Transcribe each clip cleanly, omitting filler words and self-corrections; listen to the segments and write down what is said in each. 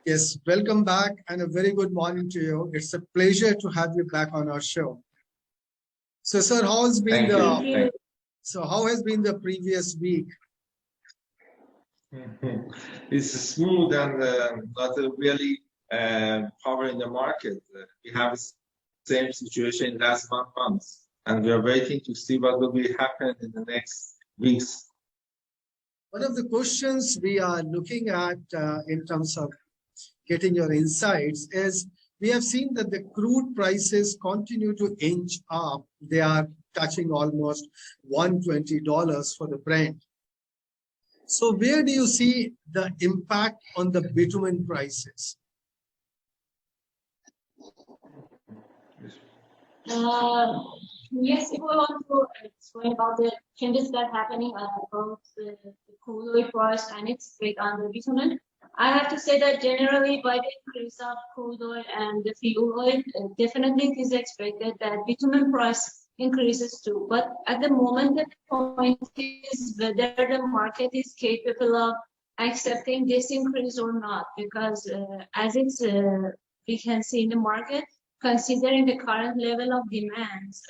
Yes, welcome back and a very good morning to you. It's a pleasure to have you back on our show. So, sir, how has been how has been the previous week? It's smooth and not really power in the market. We have the same situation last month, and we are waiting to see what will be happen in the next weeks. One of the questions we are looking at in terms of getting your insights is we have seen that the crude prices continue to inch up. They are touching almost $120 for the Brent. So where do you see the impact on the bitumen prices? Yes, if we want to explain about the changes that are happening about the crude oil price and its effect on the bitumen, I have to say that generally by the increase of crude oil and the fuel oil, definitely it is expected that bitumen price increases too. But at the moment, the point is whether the market is capable of accepting this increase or not, because as it's we can see in the market, considering the current level of demands,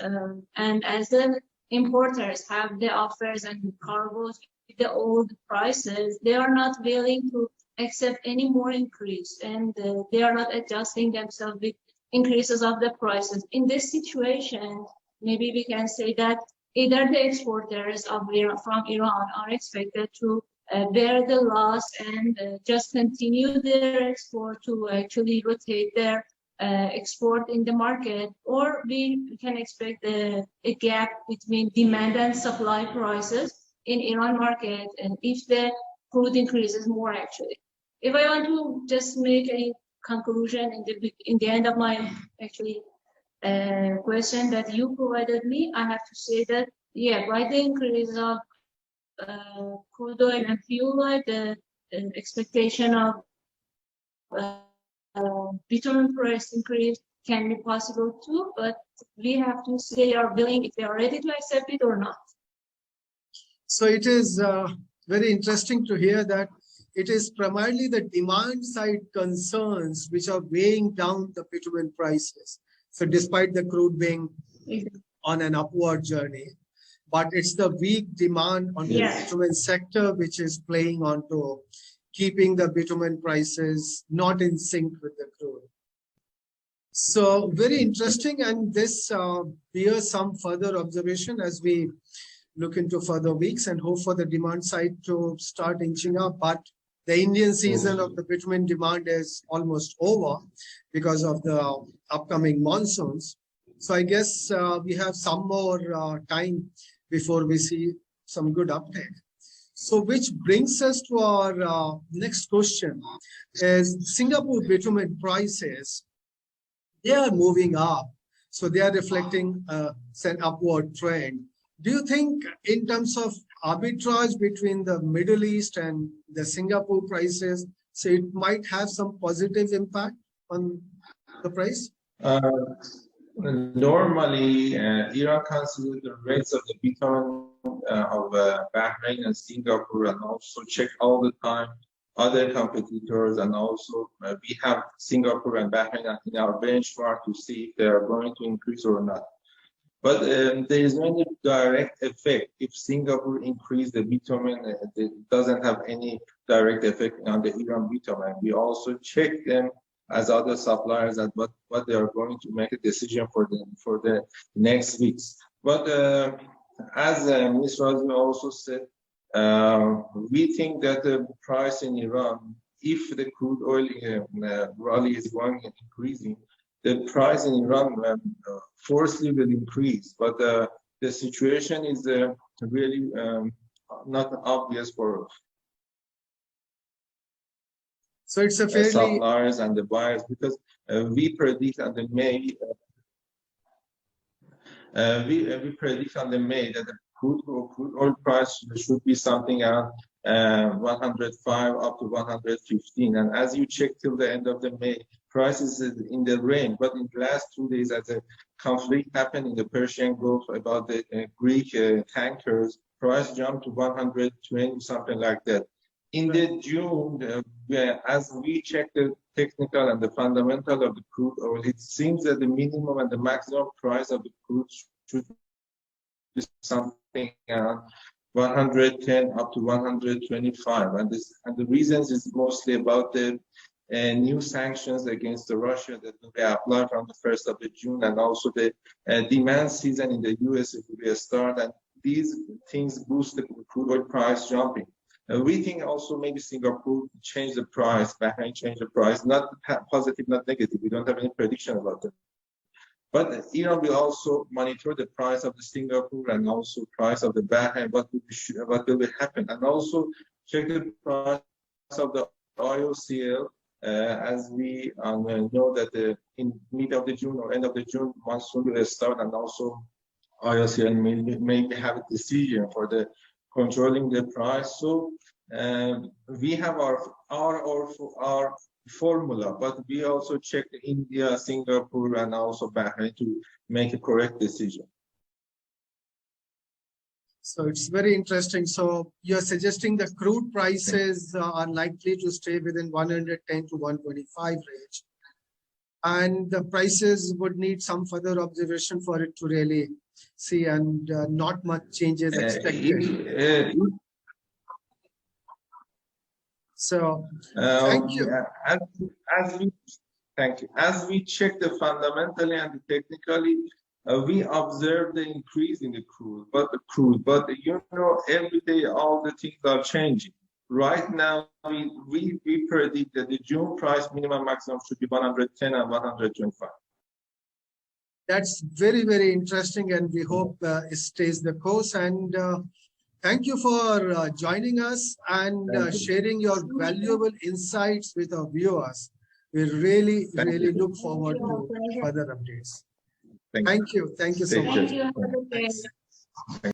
and as the importers have the offers and cargoes with the old prices, they are not willing to accept any more increase, and they are not adjusting themselves with increases of the prices. In this situation, maybe we can say that either the exporters of from Iran are expected to bear the loss and just continue their export to actually rotate their export in the market, or we can expect a gap between demand and supply prices in Iran market, and if the crude increases more actually. If I want to just make a conclusion in the end of my actually question that you provided me, I have to say that, yeah, by the increase of crude oil and fuel oil, the expectation of bitumen price increase can be possible too, but we have to say they are willing, if they are ready to accept it or not. So it is very interesting to hear that it is primarily the demand side concerns which are weighing down the bitumen prices. So despite the crude being on an upward journey, but it's the weak demand on the bitumen sector which is playing onto keeping the bitumen prices not in sync with the crude. So very interesting, and this bears some further observation as we look into further weeks and hope for the demand side to start inching up. But the Indian season of the bitumen demand is almost over because of the upcoming monsoons. So I guess we have some more time before we see some good uptake. So which brings us to our next question is Singapore bitumen prices, they are moving up. So they are reflecting an upward trend. Do you think in terms of arbitrage between the Middle East and the Singapore prices, so it might have some positive impact on the price? Normally, Iran considers the rates of the bitumen of Bahrain and Singapore, and also check all the time other competitors, and also we have Singapore and Bahrain in our benchmark to see if they are going to increase or not. But there is no direct effect. If Singapore increase the bitumen, it doesn't have any direct effect on the Iran bitumen. We also check them as other suppliers at what they are going to make a decision for the next weeks. But as Ms. Razi also said, we think that the price in Iran, if the crude oil rally is going and increasing, the price in Iran forcefully will increase. But the situation is really not obvious for so it's a fairly suppliers and the buyers, because we predict on the May we predict on the May that the crude oil price should be something around 105 up to 115, and as you check till the end of the May, prices is in the range. But in the last 2 days, as a conflict happened in the Persian Gulf about the Greek tankers, price jumped to 120, something like that. In the June, as we check the technical and the fundamental of the crude oil, it seems that the minimum and the maximum price of the crude should be something around 110 up to 125, and the reasons is mostly about the new sanctions against the Russia that will be applied from the 1st of June, and also the demand season in the US will be a start, and these things boost the crude oil price jumping. We think also maybe Singapore change the price, Bahrain change the price, not positive, not negative. We don't have any prediction about that. But Iran will also monitor the price of the Singapore and also price of the Bahrain, what will happen, and also check the price of the IOCL, as we know that in mid of the June or end of the June, monsoon will start, and also IOCL may have a decision for the controlling the price. So we have our formula, but we also check India, Singapore, and also Bahrain to make a correct decision. So it's very interesting. So you're suggesting the crude prices are likely to stay within 110 to 125 range, and the prices would need some further observation for it to really see, and not much changes expected. So thank you. Thank you. As we check the fundamentally and the technically, we observe the increase in the crude, but you know, every day all the things are changing. Right now, we predict that the June price minimum maximum should be 110 and 125. That's very, very interesting, and we hope it stays the course. And thank you for joining us and sharing your valuable insights with our viewers. We really look forward to further updates. Thank you. Thank you so much. Thank you.